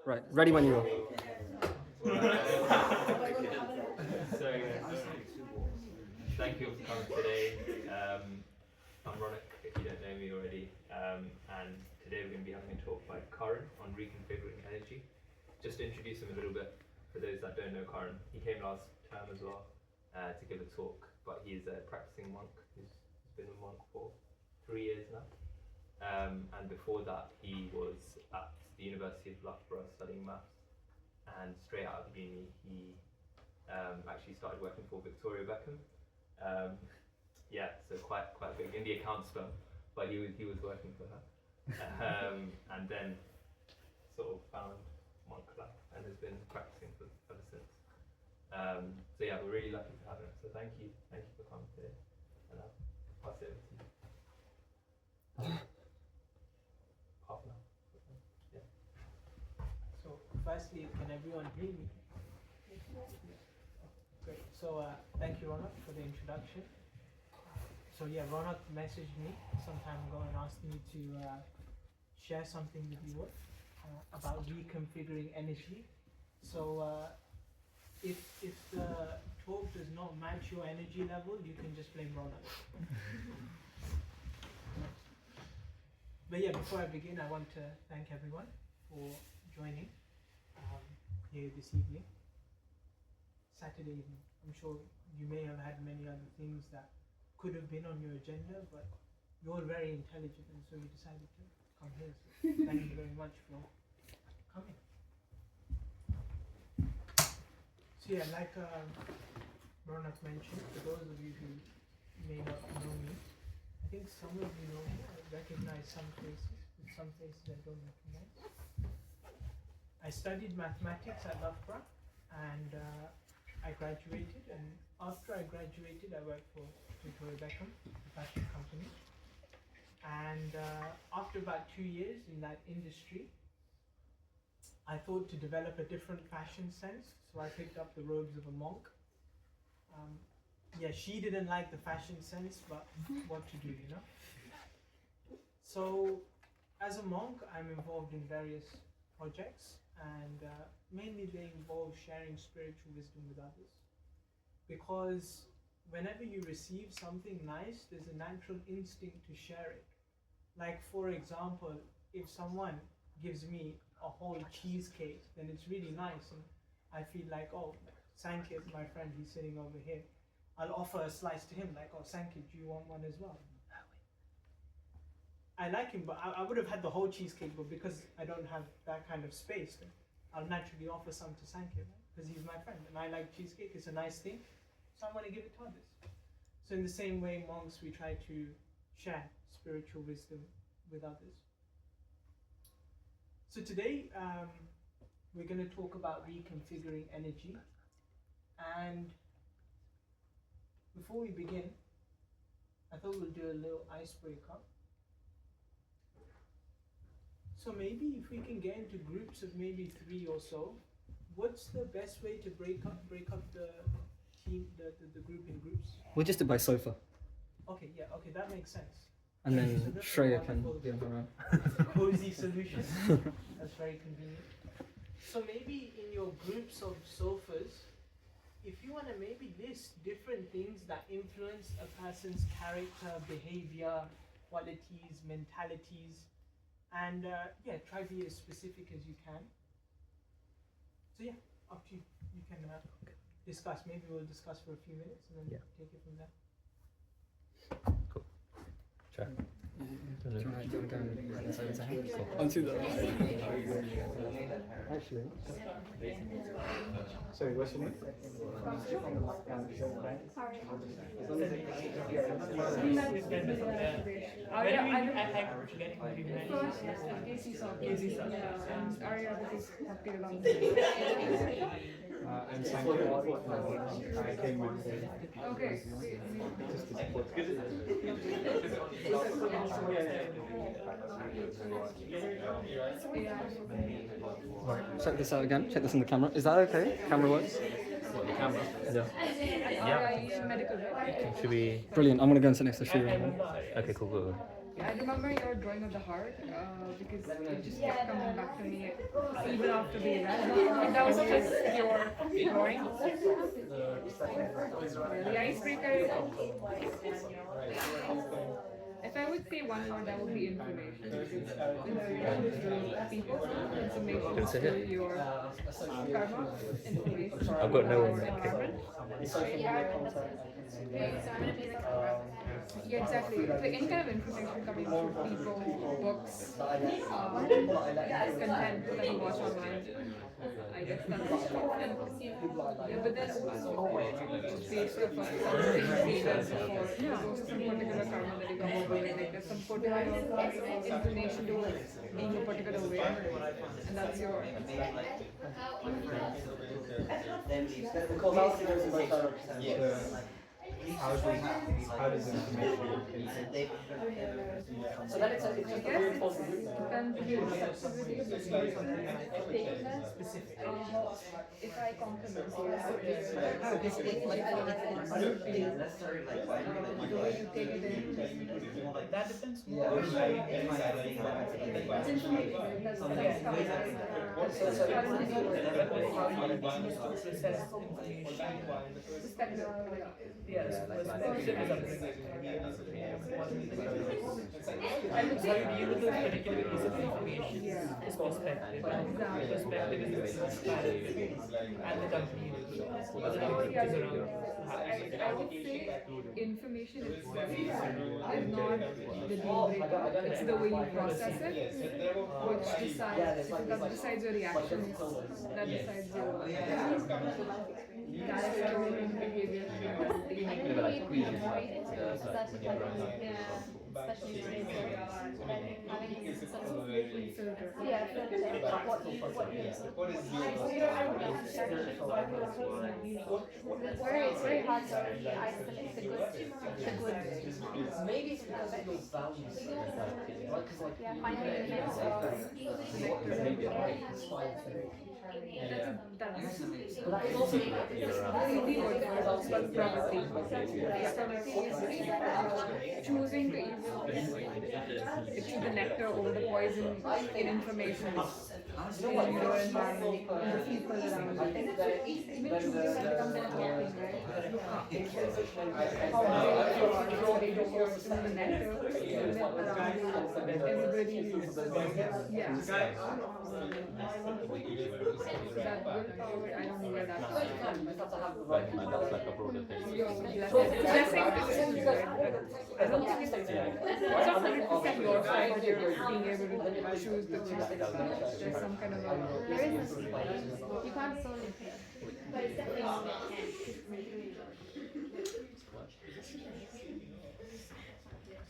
Right, ready when you are. So, thank you for coming today. I'm Ronak, if you don't know me already, and today we're going to be having a talk by Karan on Reconfiguring Energy. Just to introduce him a little bit, for those that don't know Karan, he came last term as well to give a talk, but he's a practicing monk who's been a monk for 3 years now. And before that, he was at the University of Loughborough studying maths, and straight out of uni, he actually started working for Victoria Beckham. So quite big in the accounts firm, but he was working for her, and then sort of found monk life and has been practicing ever since. We're really lucky to have him. So thank you for coming today, and I'll pass it over to you. Half an hour. Yeah. So, firstly, can everyone hear me? Great. So, thank you, Ronak, for the introduction. Ronak messaged me some time ago and asked me to share something with you all about reconfiguring energy. So, if the talk does not match your energy level, you can just blame Ronak. But before I begin, I want to thank everyone for joining here this evening, Saturday evening. I'm sure you may have had many other things that could have been on your agenda, but you're all very intelligent, and so you decided to come here. So thank you very much for coming. So like Ronak mentioned, for those of you who may not know me, I think some of you know me. I recognize some faces, but some faces I don't recognize. I studied mathematics at Loughborough, and I graduated, and after I graduated I worked for Victoria Beckham, a fashion company, and after about 2 years in that industry, I thought to develop a different fashion sense, so I picked up the robes of a monk. She didn't like the fashion sense, but what to do, you know? So, as a monk, I'm involved in various projects, and mainly they involve sharing spiritual wisdom with others. Because whenever you receive something nice, there's a natural instinct to share it. Like, for example, if someone gives me a whole cheesecake, then it's really nice, and I feel like, oh, Sankit, my friend, he's sitting over here. I'll offer a slice to him, like, oh, Sankit, do you want one as well? I like him, but I would have had the whole cheesecake, but because I don't have that kind of space, I'll naturally offer some to Sankit, because he's my friend, and I like cheesecake, it's a nice thing, so I want to give it to others. So in the same way, monks, we try to share spiritual wisdom with others. So today, we're going to talk about reconfiguring energy, and before we begin, I thought we'll do a little icebreaker. So maybe if we can get into groups of maybe 3 or so, what's the best way to break up the team, the group in groups? We'll just do it by sofa. Okay, that makes sense. And then Shreya can be on her own. It's a cozy solution. That's very convenient. So maybe in your groups of sofas, if you want to maybe list different things that influence a person's character, behavior, qualities, mentalities, and try to be as specific as you can. So up to you. You can discuss. Maybe we'll discuss for a few minutes and then take it from there. Cool. Sure. Do you want to go and bring this over to him? Onto the actually. Sorry, what's your name? And thank you. I came with okay. just to support. Right, check this out again. Check this in the camera. Is that okay? Camera works? What, the camera? Yeah. Medical. Should we? Brilliant. I'm going to go and sit next to Shreya. Okay, cool. I remember your drawing of the heart because it just kept coming back to me even after the event. And that was just your drawing. The icebreaker. If I would say one word, that would be information. Because information to people, information to your karma, information. I've got no one making. Yeah, exactly. So any kind of information coming through people, books, content that you watch online. I guess that's and, yeah, but then just based off of something you said before, there's also some particular karma that you come over with, like there's some particular inclination to being a particular way, and that's your. How does information So then it's a very important route. If I compliment you, the way you take it in. That depends Yeah. more. It's information. That's So yes, perspective is I would say view this particular piece of information is perspective. Perspective is transparency and the company is around. I would say information itself is not the deal breaker, it's the way you process it, which decides, that decides your reactions, that decides your character and behavior. Especially it's very hard to isolate the good. Maybe it's because of your values. Yeah, finding the next That's But that is also probably choosing the evil to the nectar over the poison in information in your environment, in the people around you. Even choosing to become the networking, right? How they do the nectar around you, everybody is, yeah. That willpower, I don't know where that's from. That's like a broader thing. Blessing is good. I don't think it's not 100% your side, but you're being able to choose the things. There's some kind of a. There is a you can't solve it, but it's definitely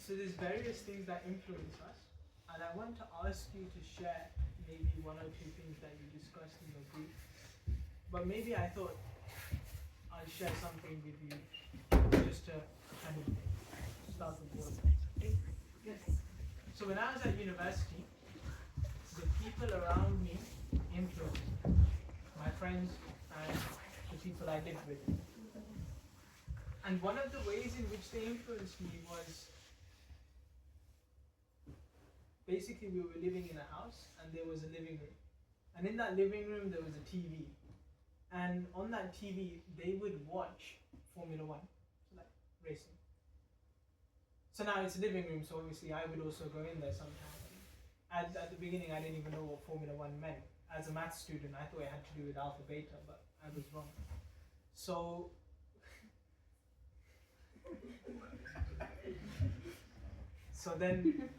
So there's various things that influence us, and I want to ask you to share maybe one or two things that you discussed in your group. But maybe I thought I'll share something with you just to kind of start the ball. So when I was at university, the people around me influenced me. My friends and the people I lived with. And one of the ways in which they influenced me was basically we were living in a house and there was a living room. And in that living room there was a TV. And on that TV they would watch Formula One, so like racing. So now it's a living room, so obviously I would also go in there sometimes. At the beginning I didn't even know what Formula One meant. As a maths student I thought it had to do with alpha beta, but I was wrong. So then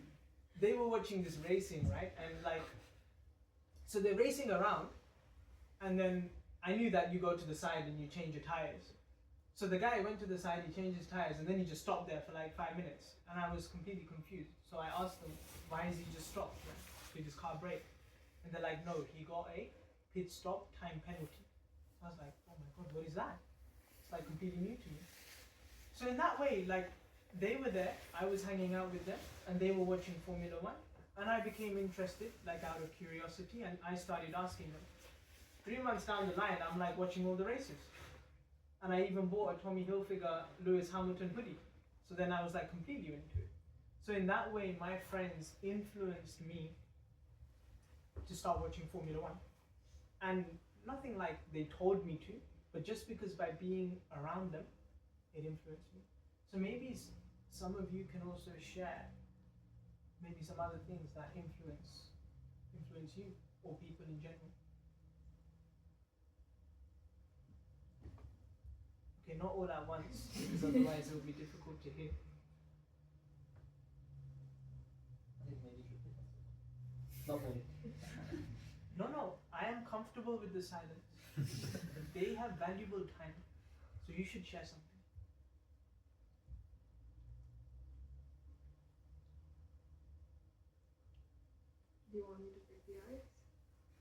they were watching this racing, right? And like, so they're racing around, and then I knew that you go to the side and you change your tires. So the guy went to the side, he changed his tires, and then he just stopped there for like 5 minutes. And I was completely confused. So I asked them, why is he just stopped? Like, did his car break? And they're like, no, he got a pit stop time penalty. I was like, oh my God, what is that? It's like completely new to me. So in that way, like, they were there, I was hanging out with them, and they were watching Formula One, and I became interested, like out of curiosity, and I started asking them. 3 months down the line, I'm like watching all the races, and I even bought a Tommy Hilfiger Lewis Hamilton hoodie. So then I was like completely into it. So in that way, my friends influenced me to start watching Formula One. And nothing like they told me to, but just because by being around them, it influenced me. So maybe some of you can also share maybe some other things that influence you or people in general. Okay, not all at once, because otherwise it will be difficult to hear. I think maybe you should pick up. Not me. No, I am comfortable with the silence. They have valuable time, so you should share something. Do you want me to pick the ice?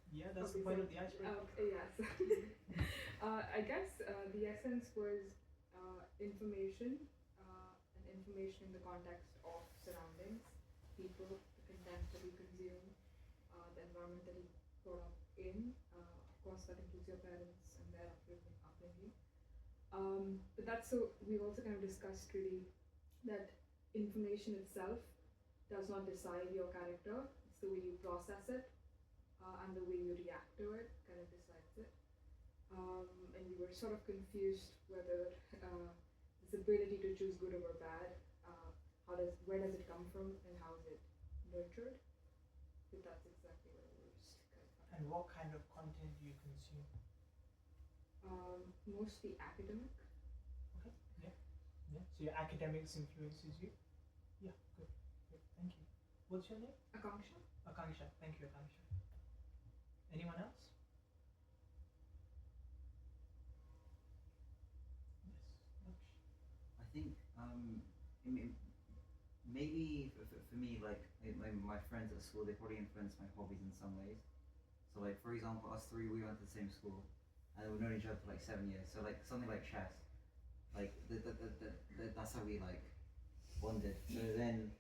Yeah, that's Okay, the point so- of the icebreaker. Yes. I guess the essence was information, and information in the context of surroundings, people, the content that you consume, the environment that you grow up in. Of course, that includes your parents and their upbringing. But that's so we've also kind of discussed really that information itself does not decide your character. It's the way you process it and the way you react to it kind of decides it. And we were sort of confused whether this ability to choose good over bad, where does it come from and how is it nurtured? But that's exactly what we were just kind of. And what kind of content do you consume? Mostly academic. Okay, yeah. So your academics influences you? Yeah, good. Thank you. What's your name? Akanksha. Akanksha. Thank you, Akanksha. Anyone else? Yes. I think maybe for me, like my friends at school, they probably influenced my hobbies in some ways. So like for example, us three, we went to the same school, and we've known each other for like 7 years. So like something like chess, like that's how we like bonded. So then,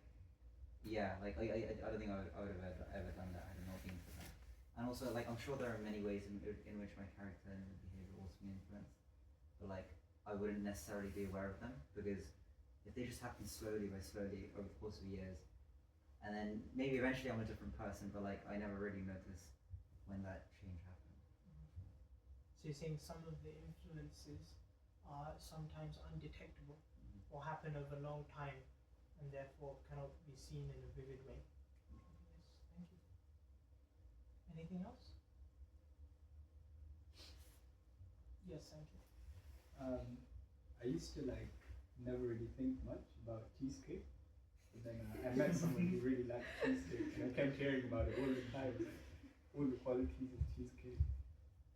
yeah, like I don't think I would have ever done that had it not been for that. And also like I'm sure there are many ways in which my character and behavior also be influenced, but like I wouldn't necessarily be aware of them because if they just happen slowly over the course of years, and then maybe eventually I'm a different person, but like I never really noticed when that change happened. So you're saying some of the influences are sometimes undetectable or happen over a long time and therefore cannot be seen in a vivid way. Yes, thank you. Anything else? Yes, thank you. I used to like never really think much about cheesecake, but then I met someone who really liked cheesecake, and I kept hearing about it all the time, like, all the qualities of cheesecake,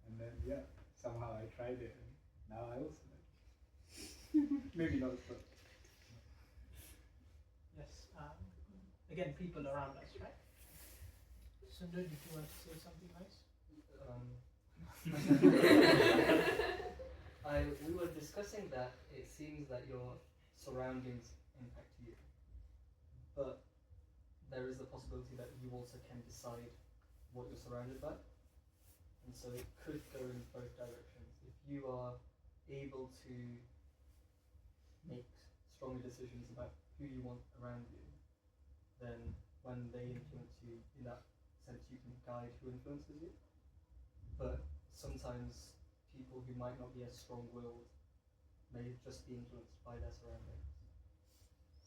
and then yeah, somehow I tried it, and now I also like it. Maybe not, but Yes. Again, people around us, right? Sundar, did you want to say something nice? We were discussing that it seems that your surroundings impact you, but there is the possibility that you also can decide what you're surrounded by, and so it could go in both directions. If you are able to make stronger decisions about who you want around you, then when they influence you, in that sense you can guide who influences you. But sometimes people who might not be as strong-willed may just be influenced by their surroundings.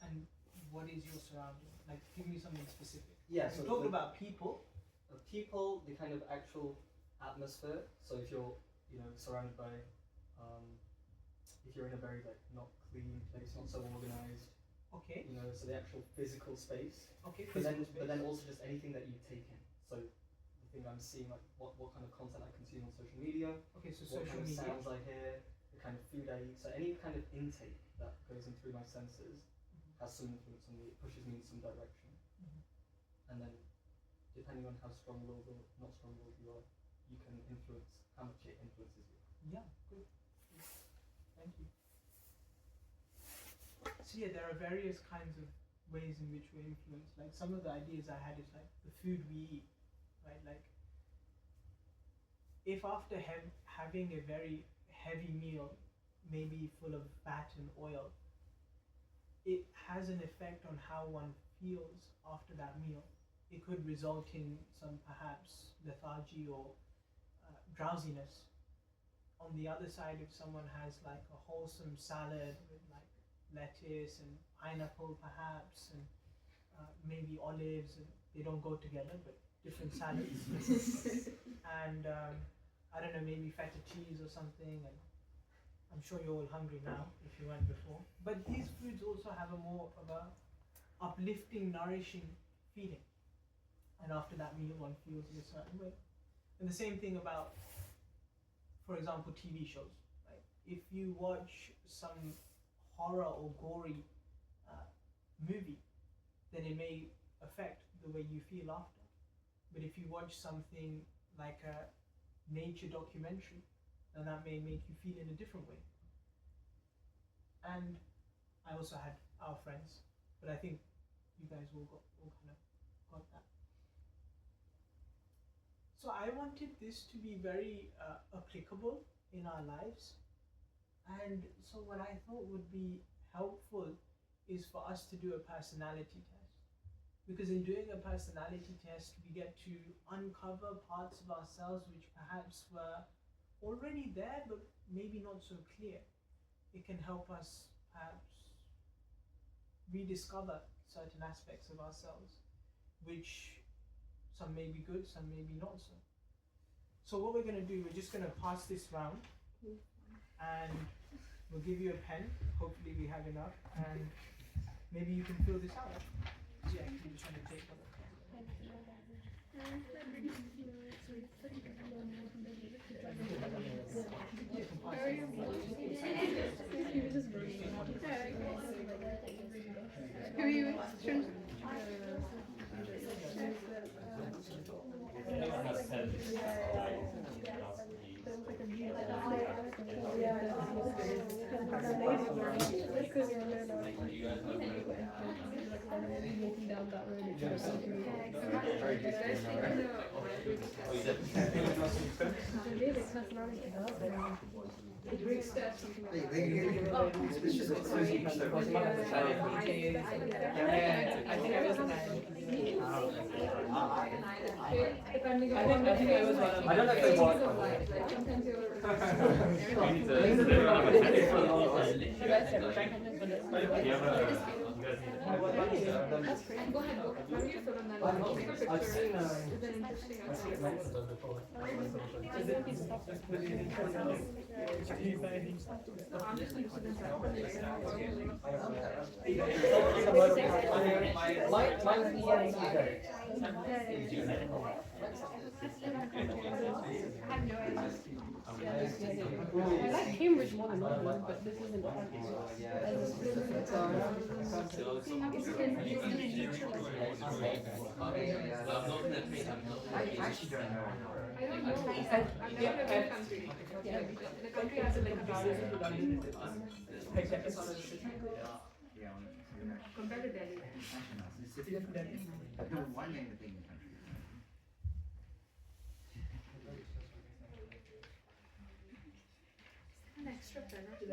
And what is your surrounding? Like, give me something specific. Yeah, You so talked about people. People, the kind of actual atmosphere. So if you're, surrounded by, if you're in a very like not clean place, not so organized, Okay. so the actual physical space. Okay. But Physical space. then also just anything that you take in. So the thing I'm seeing, like what kind of content I consume on social media, Okay. So what social kind of media. sounds I hear, the kind of food I eat. So any kind of intake that goes in through my senses has some influence on me. It pushes me in some direction. And then, depending on how strong-willed or not strong-willed you are, you can influence how much it influences you. Yeah. Good. Thank you. So yeah, there are various kinds of ways in which we're influenced. Like some of the ideas I had is like the food we eat, right? Like if after having a very heavy meal, maybe full of fat and oil, it has an effect on how one feels after that meal. It could result in some perhaps lethargy or drowsiness. On the other side, if someone has like a wholesome salad with like lettuce and pineapple perhaps, and maybe olives, and they don't go together, but different salads. And I don't know, maybe feta cheese or something. And I'm sure you're all hungry now if you weren't before. But these foods also have a more of a uplifting, nourishing feeling. And after that meal, one feels in a certain way. And the same thing about, for example, TV shows. Like if you watch some horror or gory movie, then it may affect the way you feel after. But if you watch something like a nature documentary, then that may make you feel in a different way. And I also had our friends, but I think you guys all kind of got that. So I wanted this to be very applicable in our lives. And so what I thought would be helpful is for us to do a personality test. Because in doing a personality test, we get to uncover parts of ourselves which perhaps were already there, but maybe not so clear. It can help us perhaps rediscover certain aspects of ourselves, which some may be good, some may be not so. So what we're going to do, we're just going to pass this round, and we'll give you a pen. Hopefully we have enough, and maybe you can fill this out. Yeah, I'm just trying to take one. I don't know if they want. Go ahead, go. Why don't you fill in that? Take a picture. I've seen It's an interesting answer. before. I like Cambridge more than London, but this isn't I actually don't know. I don't know. I've never been to the country. The country has like a thousand Yeah, compared to Delhi. actually no. It's city different. No, one name the thing in the country. An extra pen. Fruits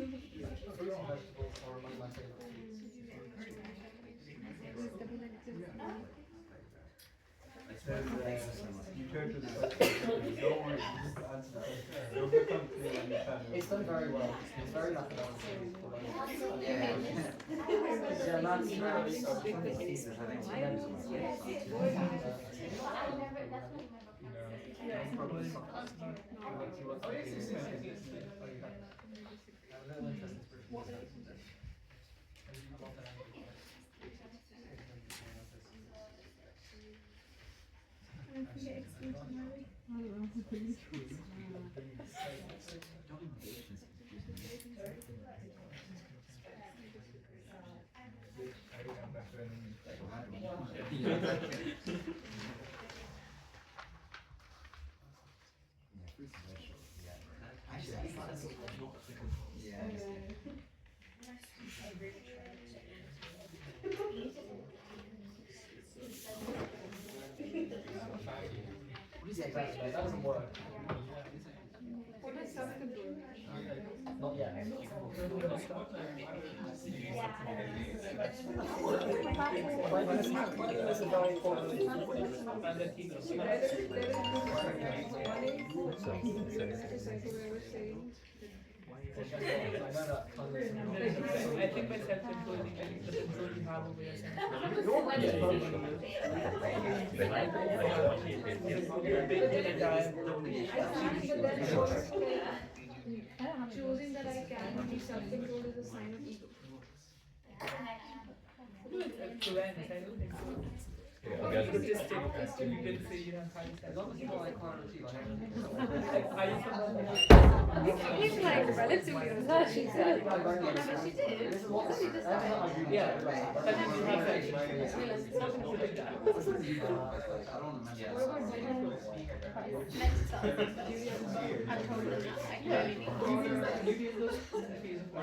and vegetables are among my favorite foods. You turn to the question, don't worry, you just answer the question. It'll become clear when you turn it. It's done very well. It's very mathematical. Yeah. Fruits and Yeah, exactly. That doesn't work. What is self-control? Not yet. This is very important. I think by self-control, the control you have over yourself. Choosing that I can be self-controlled is a sign of ego. As long as you don't like clarity, It's like relatively. No, she said. No, but she did. She just Yeah, but then you have that.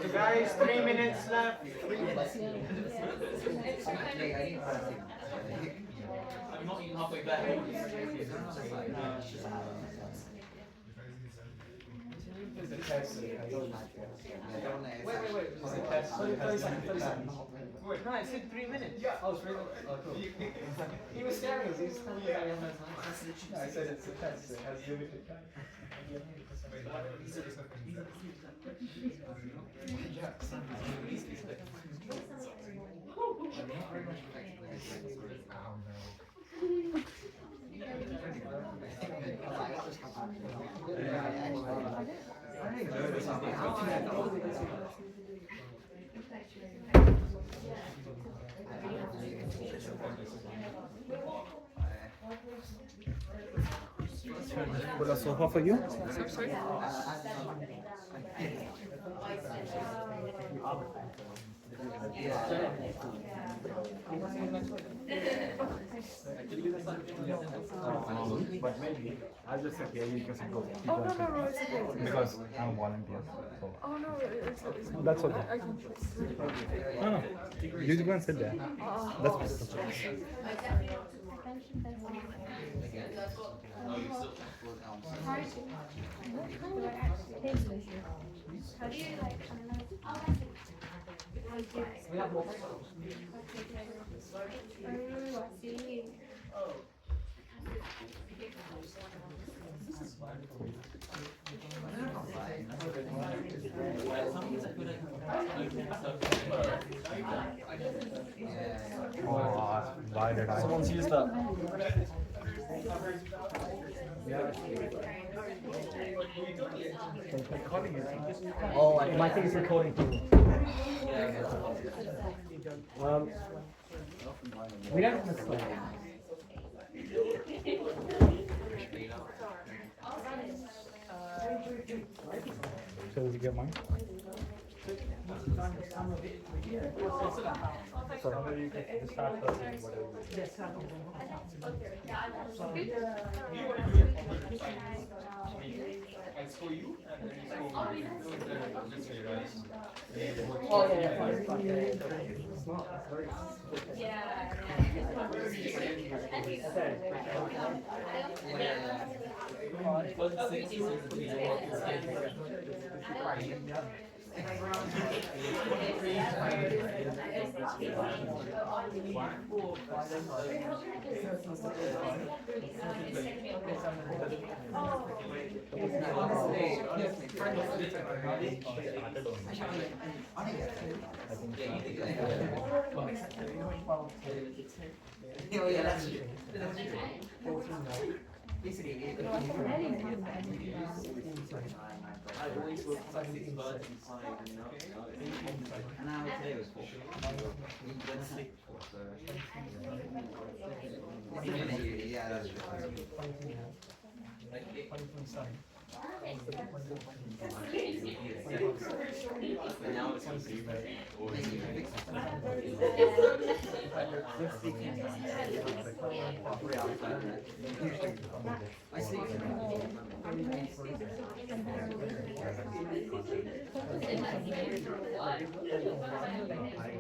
So guys, 3 minutes left. I'm not even halfway back. It's a test. Wait. It's a test. 30 seconds. No, I said 3 minutes. Oh, it's really? Oh, cool. He was scaring us. He was telling you that we have no time. No, I said it's a test, so it has limited time. Put a sofa for you. Sorry. But maybe I'll just appear you because it goes. Oh no, it's okay. Because I'm a volunteer. So. Oh no, it's No, that's okay. I can. No. You go and sit there. That's How do you like We have more. Oh, why did I? Someone's used that. Recording it. Oh, my thing is recording too. We don't miss that. So did you get mine? So you can just start whatever. It's for you, and then Oh yeah. It's not. An hour today was 4. Yeah, that's true. Now it's I sleep. I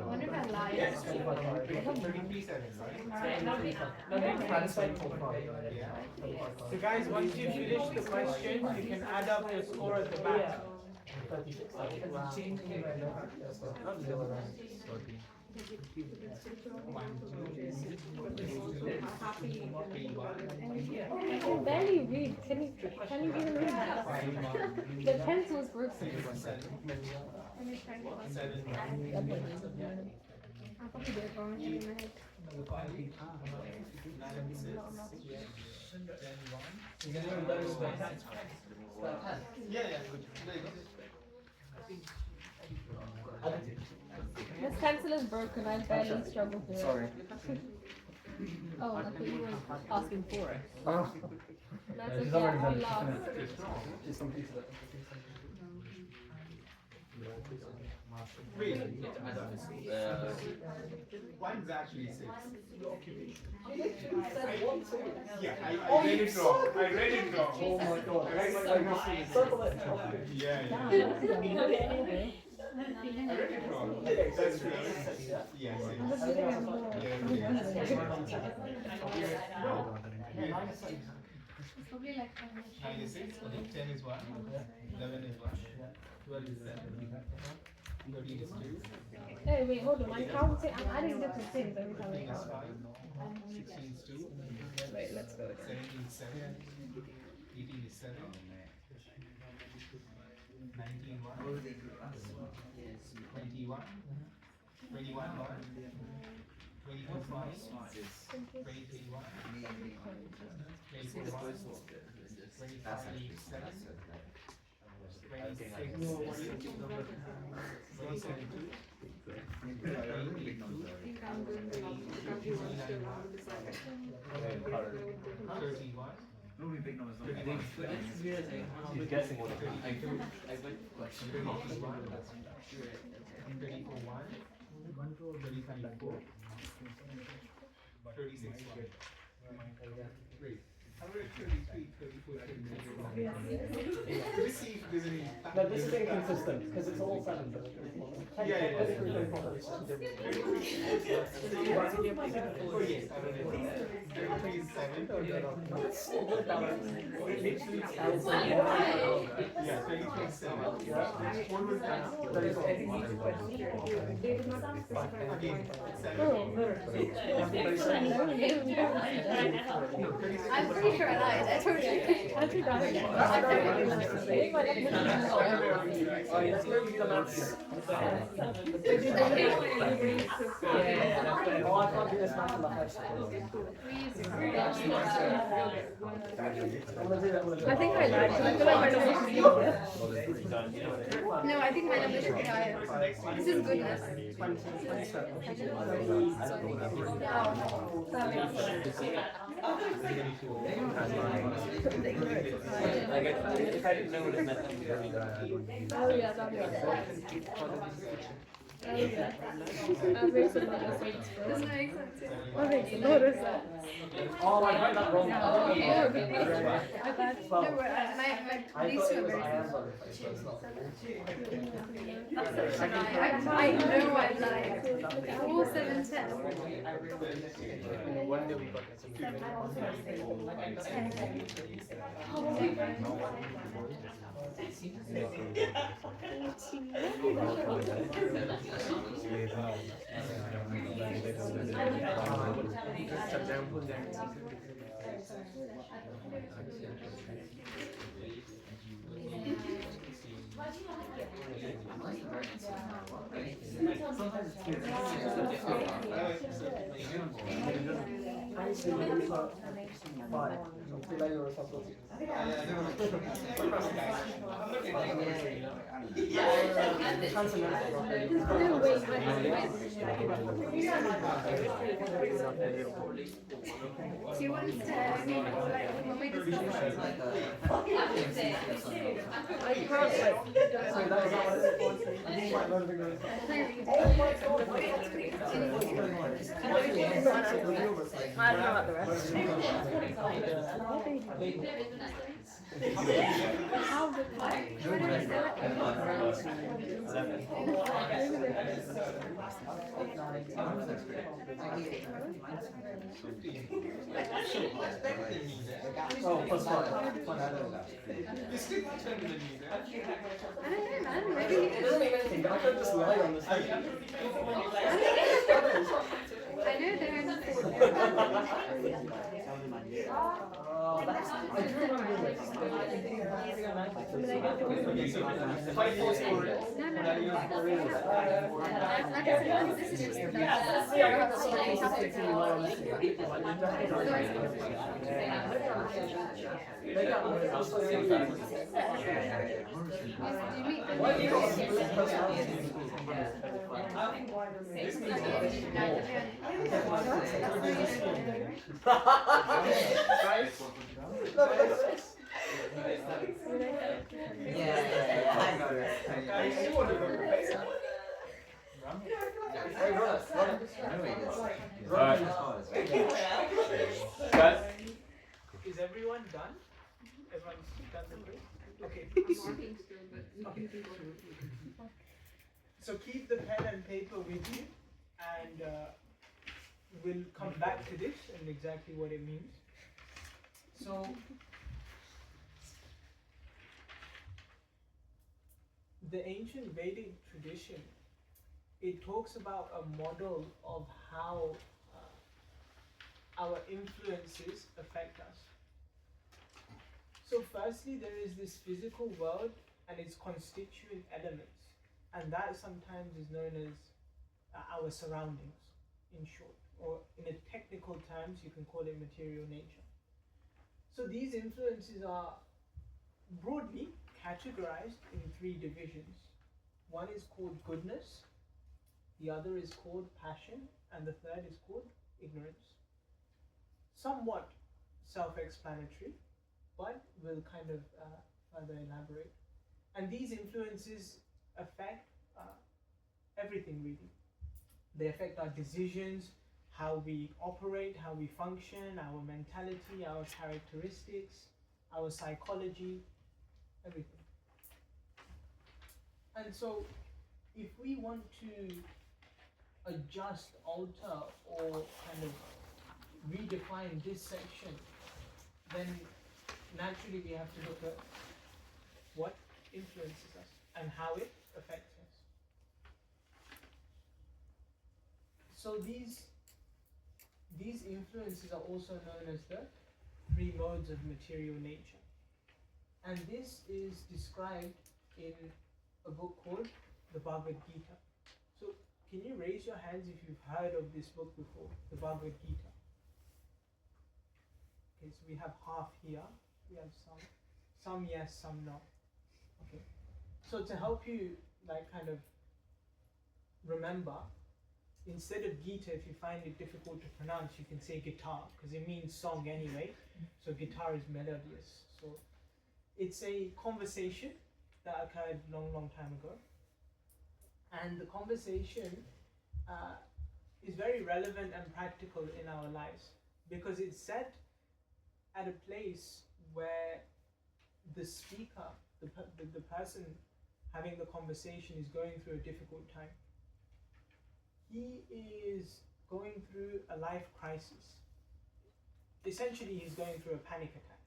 wonder if I lied. Yes. 33.7, right? Yeah. So guys, once you finish the questions, you can add up your score at the back. I can barely read. Can you even read that? The pencil's broken. I'll probably do it wrong in my head. This pencil is broken. I barely struggle through it. Sorry. Oh, I thought you were asking for it. Oh. That's okay. I'll laugh. Just some pieces of it. One's actually 6. Yeah, I Oh, read you it wrong. suck. I read it wrong. Oh my god. Circle it. Yeah, yeah. I read it wrong. That's true. Yeah, I was reading it more. It's probably like 9 is 6, 10 is 1, 11 is 1, 12 is 7, 13 is 2, Hey, wait, hold on. I'm counting. I'm adding different things every time I 14 is count. 5, 16 is 2, Wait, let's go again. 17 is 7, 18 is 7, 19 1, 21, 21 1, 22 5, 23 1, 24 1, 25 7, 26 He's guessing what it is. 33. No, this is inconsistent because it's all 7. Yeah. I'm pretty sure I lied. I told you. I think I lied because I feel like my numbers should be higher. No, I think my numbers should be higher. This is goodness. If I didn't know what it meant, then Oh yeah, that'd be right. Oh yeah. That makes a lot of sense. Doesn't that make sense? That makes a lot of sense. Oh, I read that wrong. I bet. No, but these two are very similar. I know I lied. 4, 7, 10. One day we got Do you want to when we discuss I can't say. So that was not what it was. I don't know about the rest. How the where is that? Oh, plus one. I'm ready. It doesn't mean anything, but I could just lie on the stage. I know there are Is everyone done? Everyone's done the quiz? Okay. So keep the pen and paper with you, and we'll come back to this and exactly what it means. So the ancient Vedic tradition, it talks about a model of how our influences affect us. So firstly, there is this physical world and its constituent elements, and that sometimes is known as our surroundings, in short, or in a technical terms, you can call it material nature. So these influences are broadly categorized in three divisions. One is called goodness, the other is called passion, and the third is called ignorance. Somewhat self-explanatory, but we'll kind of further elaborate. And these influences affect everything really. They affect our decisions, how we operate, how we function, our mentality, our characteristics, our psychology, everything. And so if we want to adjust, alter, or kind of redefine this section, then naturally we have to look at what influences us and how it affects us. So these influences are also known as the three modes of material nature. And this is described in a book called the Bhagavad Gita. So can you raise your hands if you've heard of this book before, the Bhagavad Gita? Okay, so we have half here. We have some yes, some no. Okay. So to help you kind of remember, instead of Gita, if you find it difficult to pronounce, you can say guitar, because it means song anyway. So guitar is melodious. So it's a conversation that occurred long time ago. And the conversation is very relevant and practical in our lives, because it's set at a place where the speaker, the person having the conversation, is going through a difficult time. He is going through a life crisis. Essentially, he's going through a panic attack.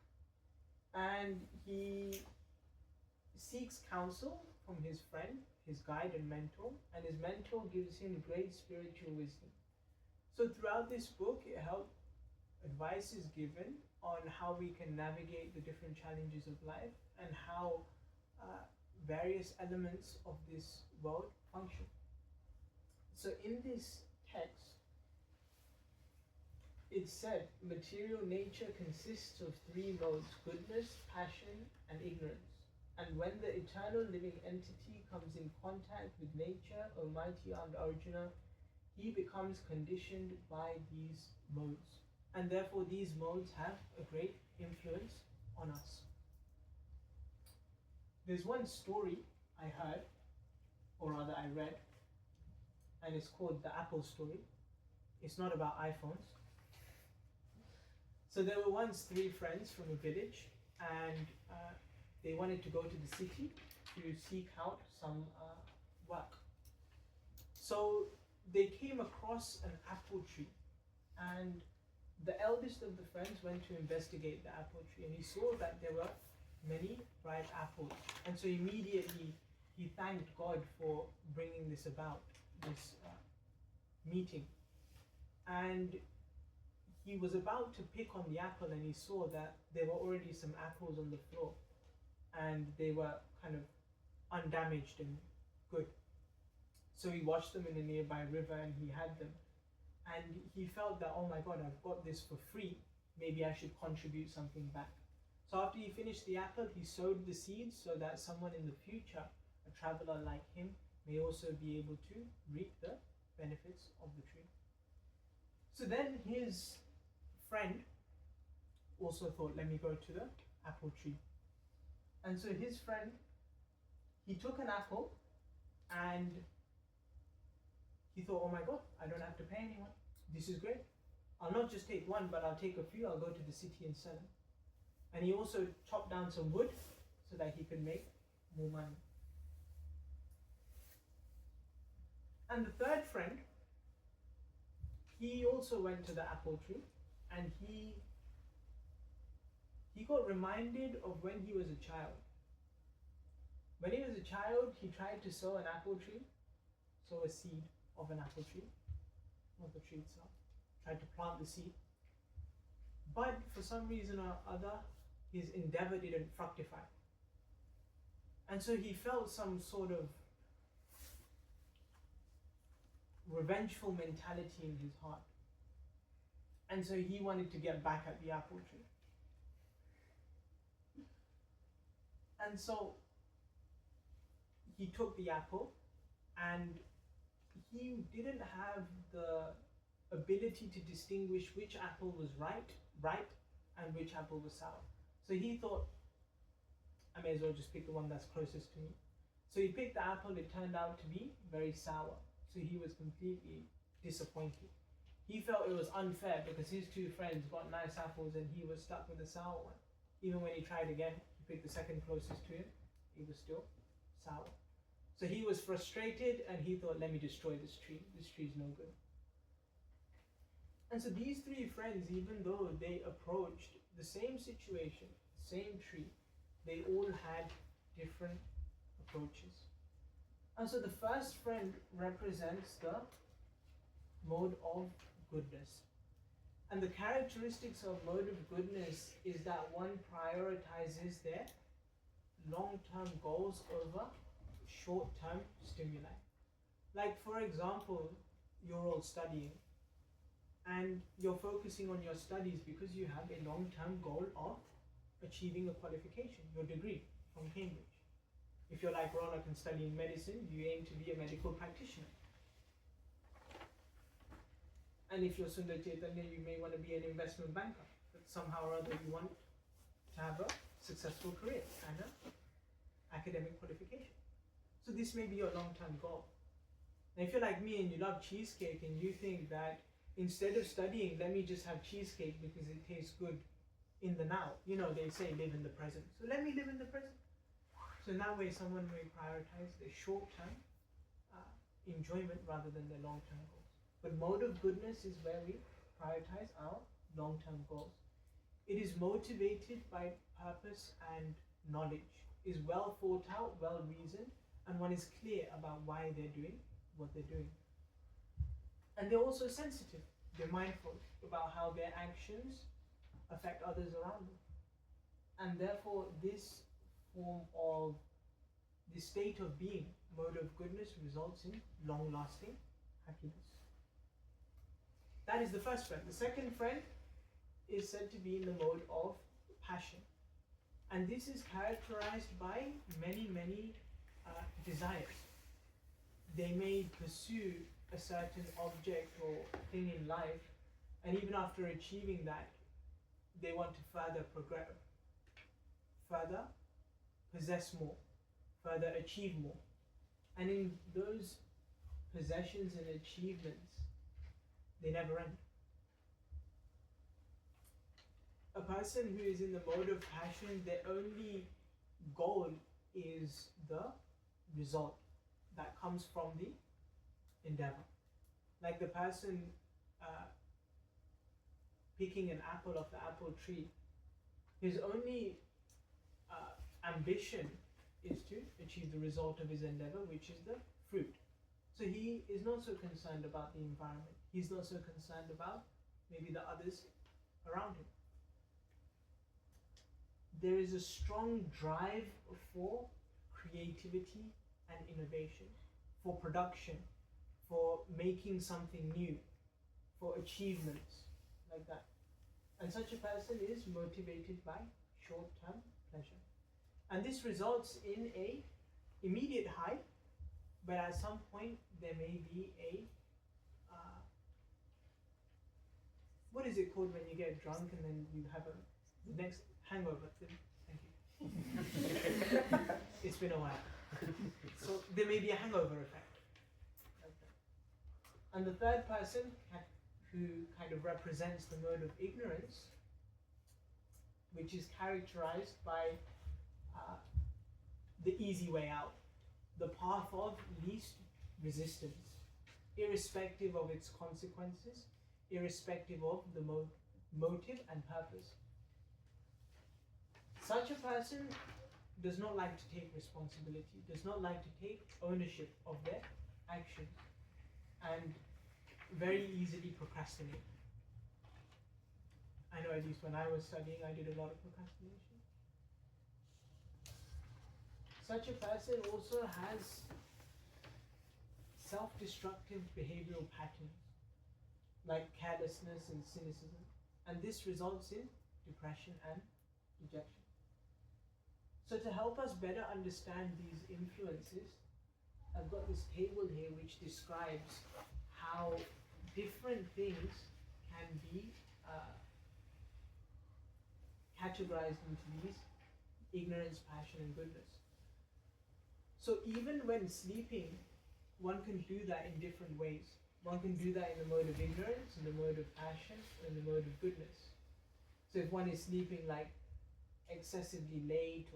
And he seeks counsel from his friend, his guide and mentor, and his mentor gives him great spiritual wisdom. So throughout this book, advice is given on how we can navigate the different challenges of life and how various elements of this world function. So in this text, it said material nature consists of three modes: goodness, passion, and ignorance. And when the eternal living entity comes in contact with nature, O mighty armed Arjuna, he becomes conditioned by these modes. And therefore these modes have a great influence on us. There's one story I heard, or rather I read, and it's called the Apple story. It's not about iPhones. So there were once three friends from a village, and they wanted to go to the city to seek out some work. So they came across an apple tree, and the eldest of the friends went to investigate the apple tree, and he saw that there were many ripe apples, and so immediately he thanked God for bringing this about, this meeting. And he was about to pick on the apple, and he saw that there were already some apples on the floor, and they were kind of undamaged and good. So he washed them in a nearby river, and he had them. And he felt that, oh my God, I've got this for free. Maybe I should contribute something back. So after he finished the apple, he sowed the seeds so that someone in the future, a traveler like him, may also be able to reap the benefits of the tree. So then his friend also thought, let me go to the apple tree. And so his friend, he took an apple, and he thought, oh my God, I don't have to pay anyone. This is great. I'll not just take one, but I'll take a few. I'll go to the city and sell them. And he also chopped down some wood so that he could make more money. And the third friend, he also went to the apple tree, and he got reminded of when he was a child. When he was a child, he tried to sow an apple tree, sow a seed of an apple tree, not the tree itself, tried to plant the seed. But for some reason or other, his endeavor didn't fructify. And so he felt some sort of revengeful mentality in his heart. And so he wanted to get back at the apple tree. And so he took the apple, and he didn't have the ability to distinguish which apple was ripe and which apple was sour. So he thought, I may as well just pick the one that's closest to me. So he picked the apple. It turned out to be very sour. So he was completely disappointed. He felt it was unfair because his two friends got nice apples and he was stuck with the sour one. Even when he tried again, he picked the second closest to him, it was still sour. So he was frustrated, and he thought, let me destroy this tree. This tree is no good. And so these three friends, even though they approached the same situation, same tree, they all had different approaches. And so the first friend represents the mode of goodness. And the characteristics of mode of goodness is that one prioritizes their long-term goals over short-term stimuli. Like, for example, you're all studying, and you're focusing on your studies because you have a long-term goal of achieving a qualification, your degree from Cambridge. If you're like Ronak and studying medicine, you aim to be a medical practitioner. And if you're Sundar Chaitanya, you may want to be an investment banker, but somehow or other you want to have a successful career and an academic qualification. So this may be your long-term goal. Now, if you're like me and you love cheesecake and you think that instead of studying, let me just have cheesecake because it tastes good in the now. You know, they say live in the present. So let me live in the present. So in that way, someone may prioritize their short-term enjoyment rather than their long-term goals. But mode of goodness is where we prioritize our long-term goals. It is motivated by purpose and knowledge, is well thought out, well reasoned, and one is clear about why they're doing what they're doing. And they're also sensitive. They're mindful about how their actions affect others around them. And therefore, this form of the state of being, mode of goodness, results in long-lasting happiness. That is the first friend. The second friend is said to be in the mode of passion. And this is characterized by many desires. They may pursue a certain object or thing in life, and even after achieving that, they want to further progress, further possess more, further achieve more. And in those possessions and achievements, they never end. a person who is in the mode of passion, their only goal is the result that comes from the endeavor. Like the person picking an apple off the apple tree, his only ambition is to achieve the result of his endeavor, which is the fruit. So he is not so concerned about the environment. He's not so concerned about maybe the others around him. There is a strong drive for creativity and innovation, for production, for making something new, for achievements, like that. And such a person is motivated by short-term pleasure. And this results in a immediate high, but at some point there may be a what is it called when you get drunk and then you have the next hangover? Thank you. It's been a while. So there may be a hangover effect. Like that. And the third person who kind of represents the mode of ignorance, which is characterized by the easy way out, the path of least resistance, irrespective of its consequences, irrespective of the motive and purpose. Such a person does not like to take responsibility, does not like to take ownership of their actions, and very easily procrastinate. I know at least when I was studying, I did a lot of procrastination. Such a person also has self-destructive behavioral patterns, like carelessness and cynicism, and this results in depression and rejection. So to help us better understand these influences, I've got this table here which describes how different things can be categorized into these: ignorance, passion, and goodness. So even when sleeping, one can do that in different ways. One can do that in the mode of ignorance, in the mode of passion, in the mode of goodness. So if one is sleeping like excessively late,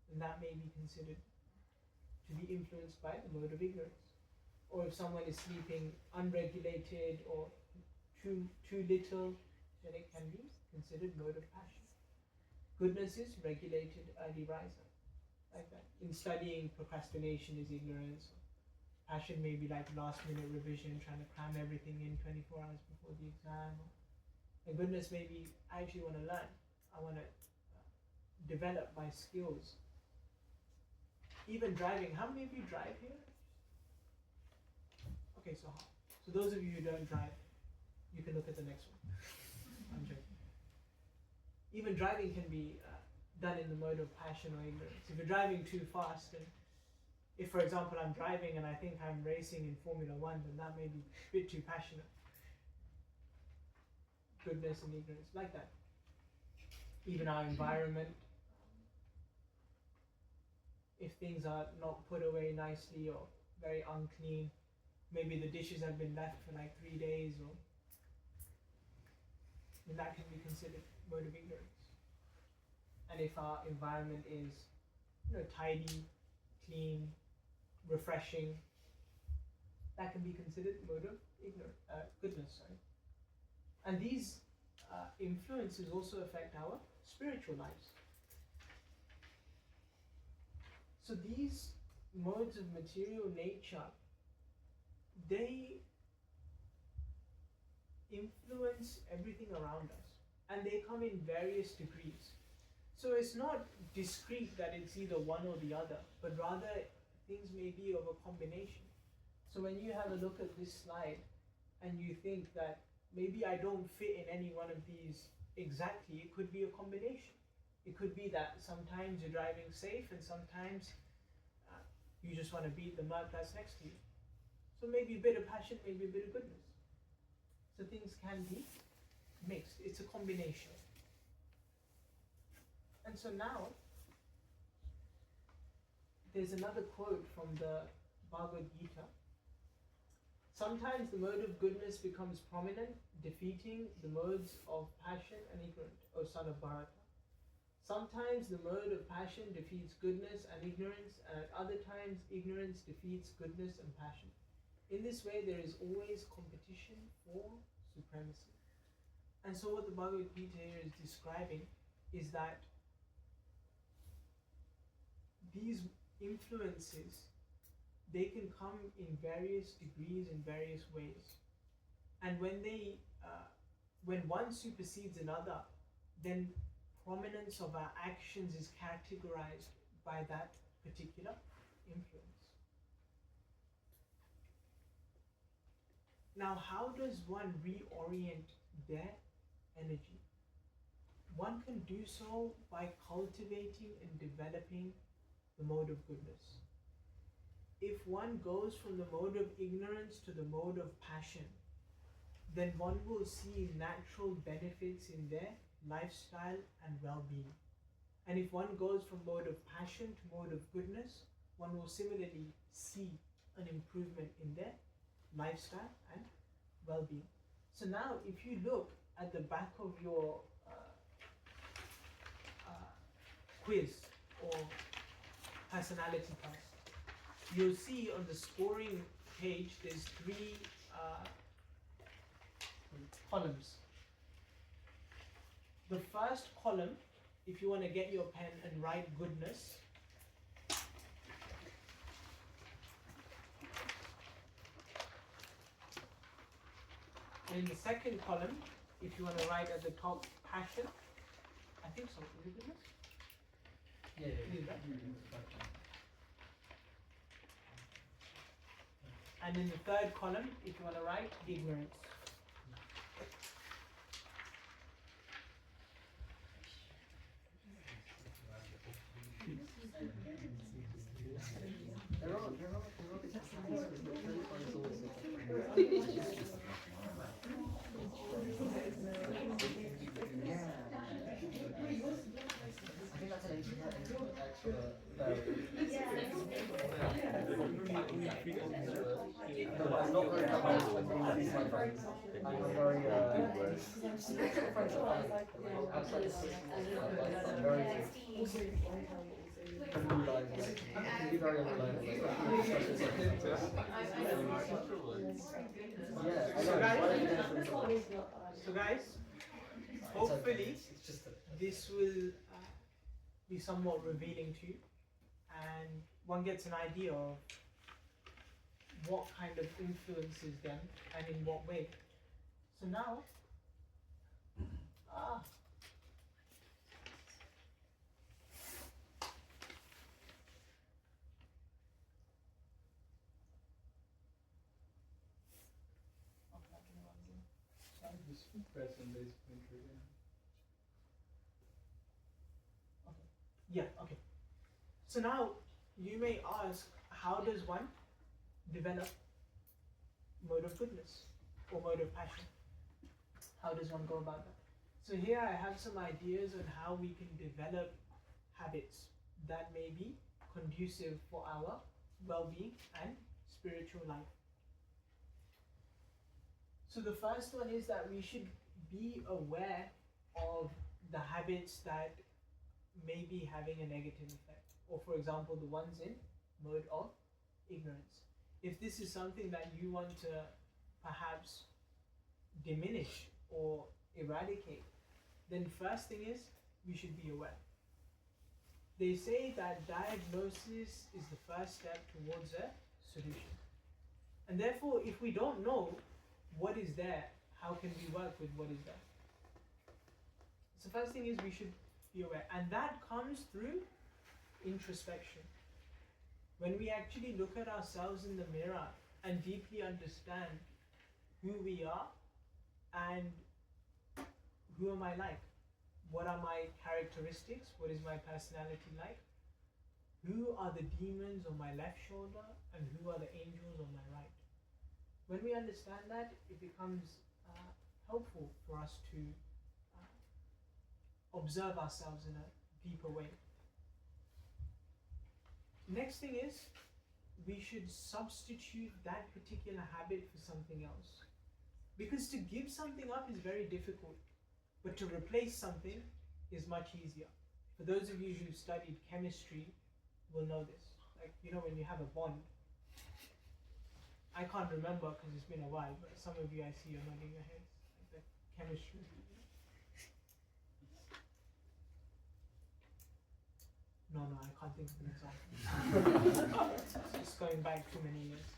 then that may be considered to be influenced by the mode of ignorance. Or if someone is sleeping unregulated or too little, then it can be considered mode of passion. Goodness is regulated early riser, like that. In studying, procrastination is ignorance. Passion may be like last minute revision, trying to cram everything in 24 hours before the exam. And goodness may be, I actually want to learn. I want to develop my skills. Even driving, how many of you drive here? Okay, so those of you who don't drive, you can look at the next one. I'm joking. Even driving can be done in the mode of passion or ignorance. If you're driving too fast, then if, for example, I'm driving and I think I'm racing in Formula 1, then that may be a bit too passionate. Goodness and ignorance, like that. Even our environment, if things are not put away nicely or very unclean, maybe the dishes have been left for like 3 days, then that can be considered mode of ignorance. And if our environment is, tidy, clean, refreshing, that can be considered mode of goodness. And these influences also affect our spiritual lives. So these modes of material nature, they influence everything around us, and they come in various degrees. So it's not discrete that it's either one or the other, but rather things may be of a combination. So when you have a look at this slide and you think that maybe I don't fit in any one of these exactly, it could be a combination. It could be that sometimes you're driving safe and sometimes you just want to beat the mug that's next to you. So maybe a bit of passion, maybe a bit of goodness. So things can be mixed. It's a combination. And so now, there's another quote from the Bhagavad Gita. Sometimes the mode of goodness becomes prominent, defeating the modes of passion and ignorance, O son of Bharata. Sometimes the mode of passion defeats goodness and ignorance, and at other times ignorance defeats goodness and passion. In this way, there is always competition for supremacy. And so what the Bhagavad Gita here is describing is that these influences, they can come in various degrees, in various ways. And when one supersedes another, then prominence of our actions is categorized by that particular influence. Now, how does one reorient their energy? One can do so by cultivating and developing the mode of goodness. If one goes from the mode of ignorance to the mode of passion, then one will see natural benefits in their lifestyle and well-being. And if one goes from mode of passion to mode of goodness, one will similarly see an improvement in their lifestyle and well-being. So now, if you look at the back of your quiz or personality test, you'll see on the scoring page there's three columns. The first column, if you want to get your pen and write goodness, in the second column, if you want to write at the top passion, I think so, is it goodness? Yeah, Is that? And in the third column, if you want to write ignorance. So guys, hopefully this will be somewhat revealing to you, and one gets an idea of what kind of influences them and in what way. So now, Press on this pointer again. yeah, okay. So now you may ask, how does one develop mode of goodness or mode of passion? How does one go about that? So here I have some ideas on how we can develop habits that may be conducive for our well-being and spiritual life. So the first one is that we should be aware of the habits that may be having a negative effect, or for example the ones in mode of ignorance. If this is something that you want to perhaps diminish or eradicate, then first thing is we should be aware. They say that diagnosis is the first step towards a solution. And therefore, if we don't know what is there, how can we work with what is there? So first thing is we should be aware, and that comes through introspection. When we actually look at ourselves in the mirror and deeply understand who we are and who am I like? What are my characteristics? What is my personality like? Who are the demons on my left shoulder and who are the angels on my right? When we understand that, it becomes helpful for us to observe ourselves in a deeper way. Next thing is, we should substitute that particular habit for something else. Because to give something up is very difficult, but to replace something is much easier. For those of you who studied chemistry will know this. Like, you know, when you have a bond, I can't remember because it's been a while, but some of you I see are nodding your heads. Like the chemistry. No, I can't think of an example. It's going back too many years.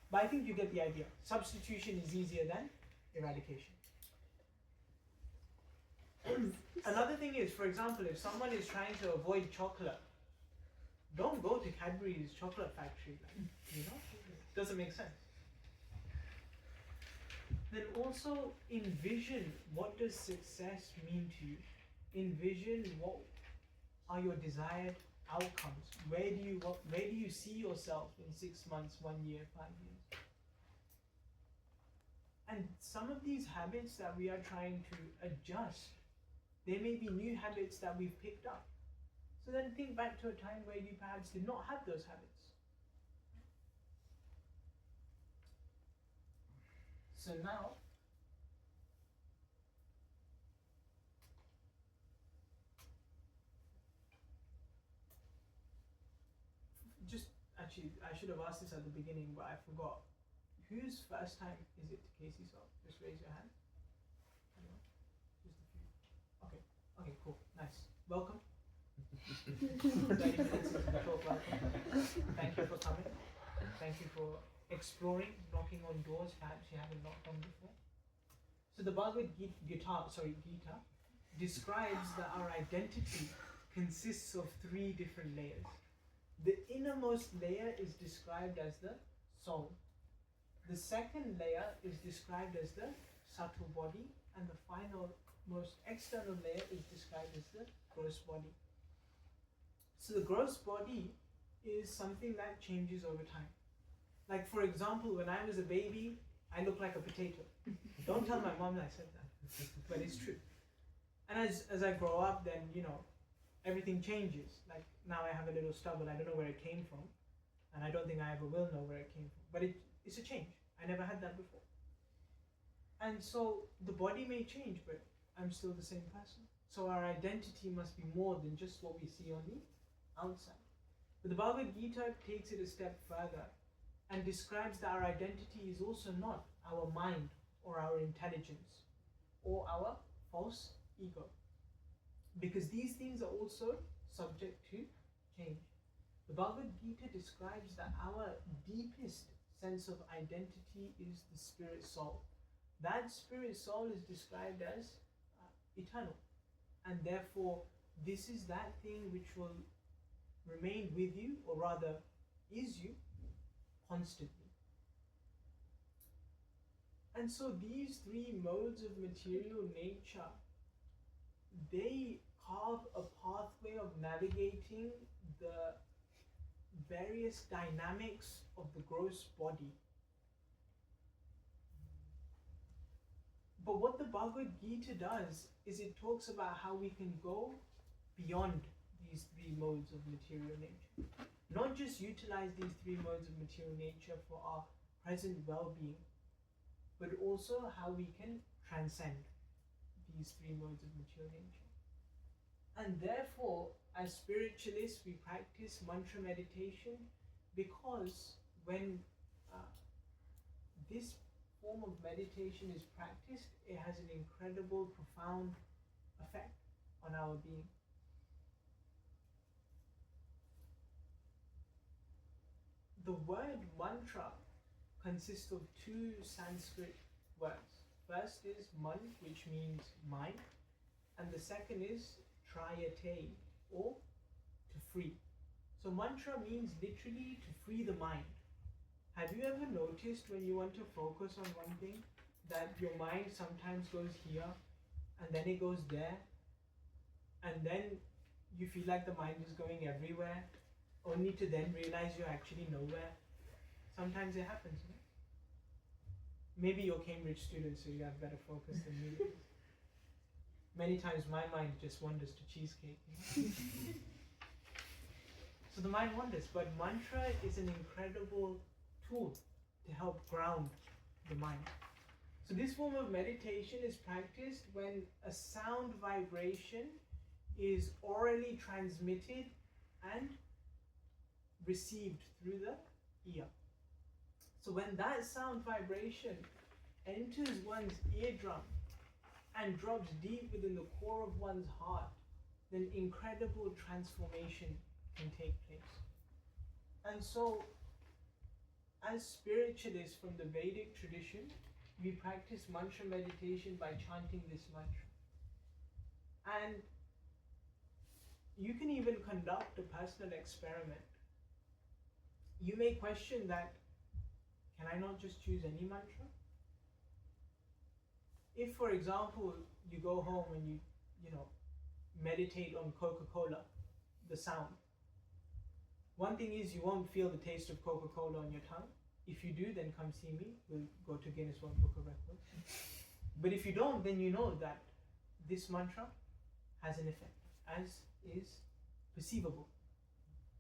But I think you get the idea. Substitution is easier than eradication. Another thing is, for example, if someone is trying to avoid chocolate, don't go to Cadbury's chocolate factory. You know, it doesn't make sense. Then also envision, what does success mean to you? Envision what are your desired outcomes. Where do you see yourself in 6 months, 1 year, 5 years? And some of these habits that we are trying to adjust, they may be new habits that we've picked up. So then think back to a time where you perhaps did not have those habits. So now, actually, I should have asked this at the beginning, but I forgot. Whose first time is it to Casey's Hall? Just raise your hand. Anyone? Just a few. Okay, cool, nice. Welcome. 30 minutes into the talk, welcome. Thank you for coming. Thank you for exploring, knocking on doors perhaps you haven't knocked on before. So the Bhagavad Gita describes that our identity consists of 3 different layers. The innermost layer is described as the soul. The second layer is described as the subtle body, and the final, most external layer is described as the gross body. So the gross body is something that changes over time. Like, for example, when I was a baby, I looked like a potato. Don't tell my mom I said that, but it's true. And as I grow up, then, you know, everything changes. Like, now I have a little stubble, I don't know where it came from, and I don't think I ever will know where it came from. But it's a change. I never had that before. And so the body may change, but I'm still the same person. So our identity must be more than just what we see on the outside. But the Bhagavad Gita takes it a step further and describes that our identity is also not our mind or our intelligence or our false ego. Because these things are also subject to change. The Bhagavad Gita describes that our deepest sense of identity is the spirit soul. That spirit soul is described as eternal. And therefore, this is that thing which will remain with you, or rather is you, constantly. And so these 3 modes of material nature, they carve a pathway of navigating the various dynamics of the gross body. But what the Bhagavad Gita does is it talks about how we can go beyond these 3 modes of material nature. Not just utilize these 3 modes of material nature for our present well-being, but also how we can transcend these 3 modes of material nature. And therefore, as spiritualists, we practice mantra meditation because when this form of meditation is practiced, it has an incredible, profound effect on our being. The word mantra consists of 2 Sanskrit words. First is man, which means mind, and the second is trayate, or to free. So mantra means literally to free the mind. Have you ever noticed when you want to focus on one thing that your mind sometimes goes here and then it goes there, and then you feel like the mind is going everywhere, only to then realize you're actually nowhere? Sometimes it happens, no? Maybe you're Cambridge students, so you have better focus than me. Many times my mind just wanders to cheesecake. You know? So the mind wanders, but mantra is an incredible tool to help ground the mind. So this form of meditation is practiced when a sound vibration is orally transmitted and received through the ear. So when that sound vibration enters one's eardrum and drops deep within the core of one's heart, then incredible transformation can take place. And so, as spiritualists from the Vedic tradition, we practice mantra meditation by chanting this mantra. And you can even conduct a personal experiment. You may question that, can I not just choose any mantra? If, for example, you go home and you meditate on Coca-Cola, the sound. One thing is you won't feel the taste of Coca-Cola on your tongue. If you do, then come see me. We'll go to Guinness World Book of Records. But if you don't, then you know that this mantra has an effect, as is perceivable.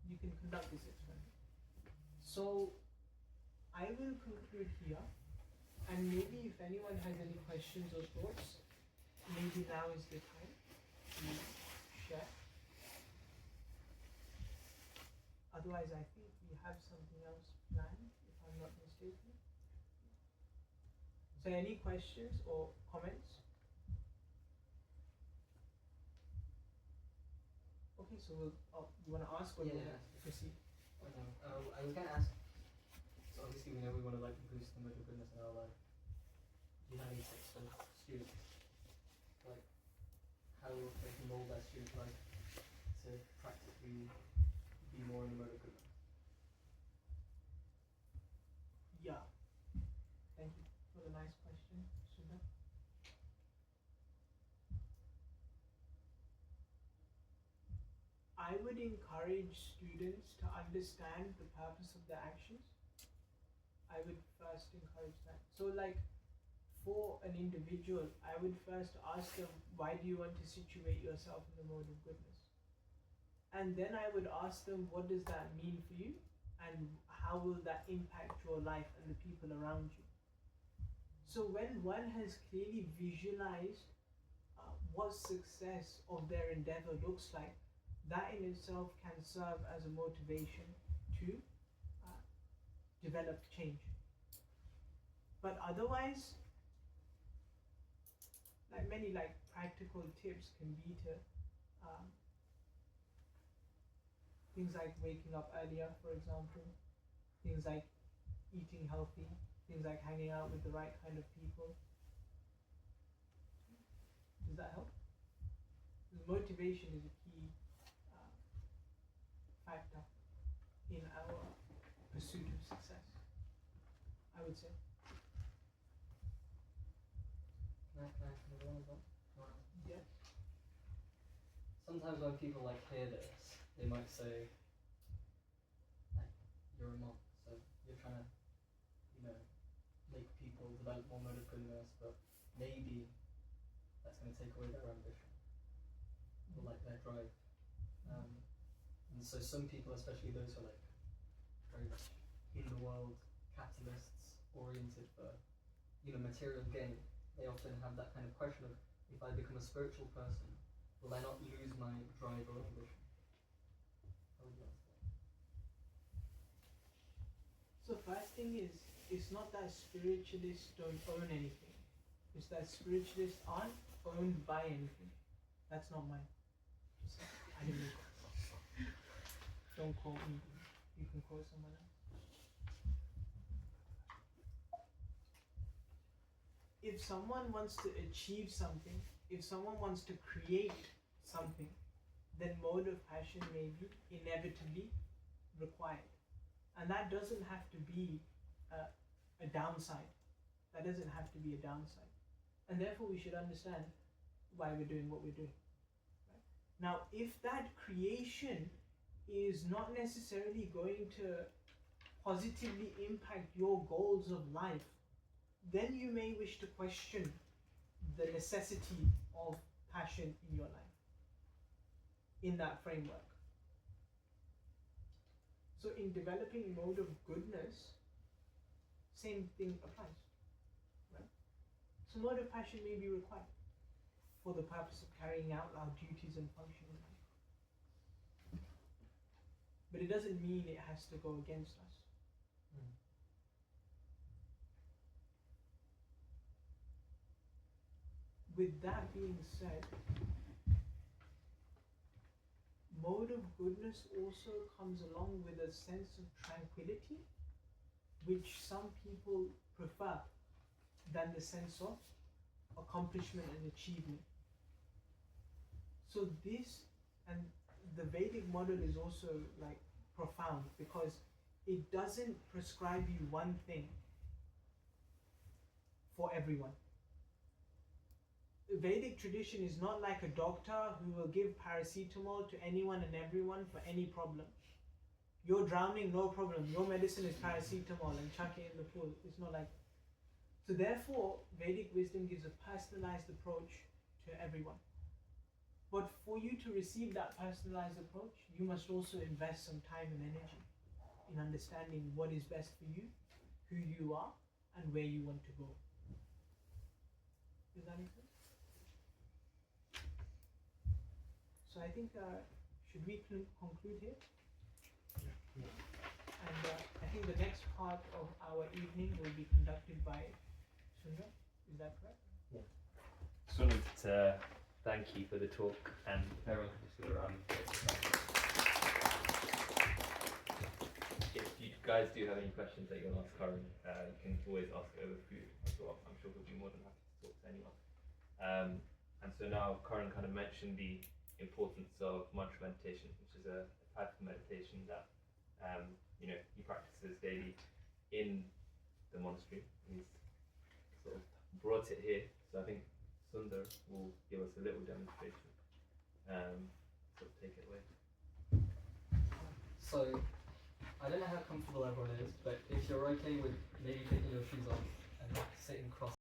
You can conduct this experiment. So I will conclude here, and maybe if anyone has any questions or thoughts, maybe now is the time to share. Otherwise, I think we have something else planned, if I'm not mistaken. So any questions or comments? Okay, so you want to ask or you want to proceed? I was going to ask, so obviously we know we want to boost the mental goodness in our life. Do you have any tips for students? Like how they can mold their student life to practically be more in the mode of goodness? Yeah. Thank you for the nice question, Sudha. I would encourage students to understand the purpose of their actions. I would first encourage that. So for an individual, I would first ask them, why do you want to situate yourself in the mode of goodness? And then I would ask them, what does that mean for you? And how will that impact your life and the people around you? So when one has clearly visualized what success of their endeavor looks like, that in itself can serve as a motivation to develop change. But otherwise, many practical tips can be to things like waking up earlier, for example, things like eating healthy, things like hanging out with the right kind of people. Does that help? Motivation is a key factor in our pursuit of success, I would say. Can I ask another one as well? Yeah. Sometimes when people hear this, they might say, you're a monk, so you're trying to, make people develop more mode of goodness, but maybe that's going to take away their ambition or their drive. And so some people, especially those who are very much in the world, capitalists, oriented for material gain, they often have that kind of question of, if I become a spiritual person, will I not lose my drive or ambition? How would you answer that? So first thing is, it's not that spiritualists don't own anything. It's that spiritualists aren't owned by anything. That's not mine. I didn't make it. Don't quote me. You can quote someone else. If someone wants to achieve something, if someone wants to create something, then mode of passion may be inevitably required. And that doesn't have to be a downside. That doesn't have to be a downside. And therefore we should understand why we're doing what we're doing. Right? Now, if that creation is not necessarily going to positively impact your goals of life, then you may wish to question the necessity of passion in your life, in that framework. So in developing mode of goodness, same thing applies, right? So mode of passion may be required for the purpose of carrying out our duties and functions. But it doesn't mean it has to go against us. With that being said, mode of goodness also comes along with a sense of tranquility, which some people prefer than the sense of accomplishment and achievement. So this, and the Vedic model is also like profound because it doesn't prescribe you one thing for everyone. The Vedic tradition is not like a doctor who will give paracetamol to anyone and everyone for any problem. You're drowning, no problem. Your medicine is paracetamol and chuck it in the pool. It's not like. So therefore, Vedic wisdom gives a personalized approach to everyone. But for you to receive that personalized approach, you must also invest some time and energy in understanding what is best for you, who you are, and where you want to go. Does that make sense? So I think, should we conclude here? And I think the next part of our evening will be conducted by Sundar. Is that correct? Just wanted to thank you for the talk, and everyone can just go around. If you guys do have any questions that you want to ask Karan, you can always ask over food as well. I'm sure he'll be more than happy to talk to anyone. And so now Karan kind of mentioned the importance of mantra meditation, which is a type of meditation that he practices daily in the monastery. He's sort of brought it here, so I think Sundar will give us a little demonstration. So take it away. So, I don't know how comfortable everyone is, but if you're okay with maybe taking your shoes off and sitting cross